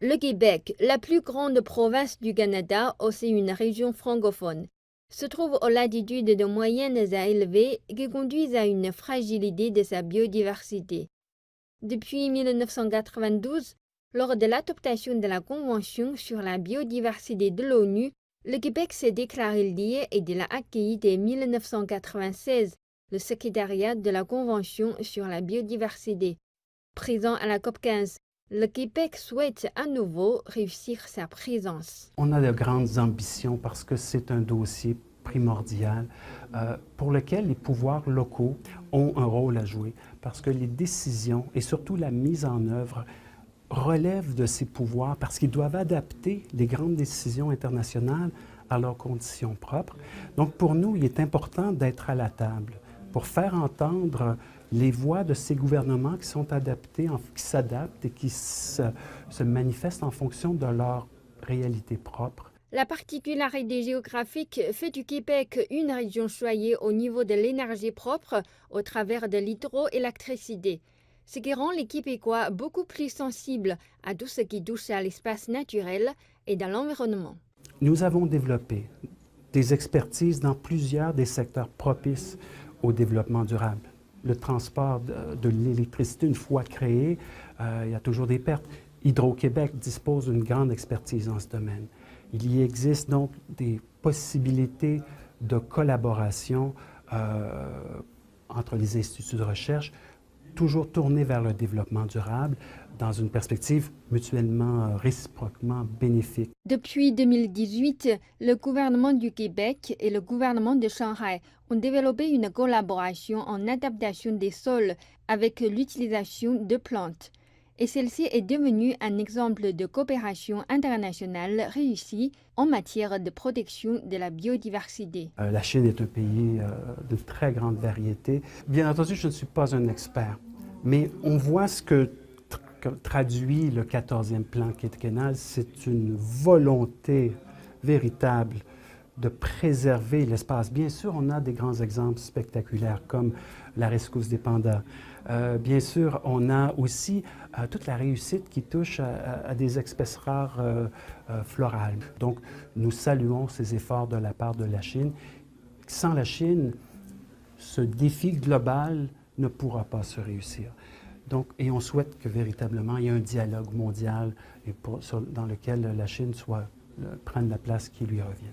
Le Québec, la plus grande province du Canada, aussi une région francophone, se trouve aux latitudes de moyennes à élevées qui conduisent à une fragilité de sa biodiversité. Depuis 1992, lors de l'adoption de la Convention sur la biodiversité de l'ONU, le Québec s'est déclaré lié et il a accueilli dès 1996 le secrétariat de la Convention sur la biodiversité. Présent à la COP 15, le Québec souhaite à nouveau réussir sa présence. On a de grandes ambitions parce que c'est un dossier primordial pour lequel les pouvoirs locaux ont un rôle à jouer, parce que les décisions et surtout la mise en œuvre relèvent de ces pouvoirs parce qu'ils doivent adapter les grandes décisions internationales à leurs conditions propres. Donc pour nous, il est important d'être à la table pour faire entendre les voix de ces gouvernements qui sont adaptés, qui s'adaptent et qui se manifestent en fonction de leur réalité propre. La particularité géographique fait du Québec une région choyée au niveau de l'énergie propre au travers de l'hydroélectricité, ce qui rend les Québécois beaucoup plus sensibles à tout ce qui touche à l'espace naturel et à l'environnement. Nous avons développé des expertises dans plusieurs des secteurs propices au développement durable. Le transport de l'électricité, une fois créé, il y a toujours des pertes. Hydro-Québec dispose d'une grande expertise dans ce domaine. Il y existe donc des possibilités de collaboration entre les instituts de recherche, toujours tournés vers le développement durable, dans une perspective mutuellement, réciproquement bénéfique. Depuis 2018, le gouvernement du Québec et le gouvernement de Shanghai ont développé une collaboration en adaptation des sols avec l'utilisation de plantes. Et celle-ci est devenue un exemple de coopération internationale réussie en matière de protection de la biodiversité. La Chine est un pays de très grande variété. Bien entendu, je ne suis pas un expert, mais on voit ce que traduit le 14e plan quinquennal, c'est une volonté véritable de préserver l'espace. Bien sûr, on a des grands exemples spectaculaires comme la rescousse des pandas. Bien sûr, on a aussi toute la réussite qui touche à des espèces rares florales. Donc, nous saluons ces efforts de la part de la Chine. Sans la Chine, ce défi global ne pourra pas se réussir. Donc, et on souhaite que véritablement il y ait un dialogue mondial et dans lequel la Chine prenne la place qui lui revient.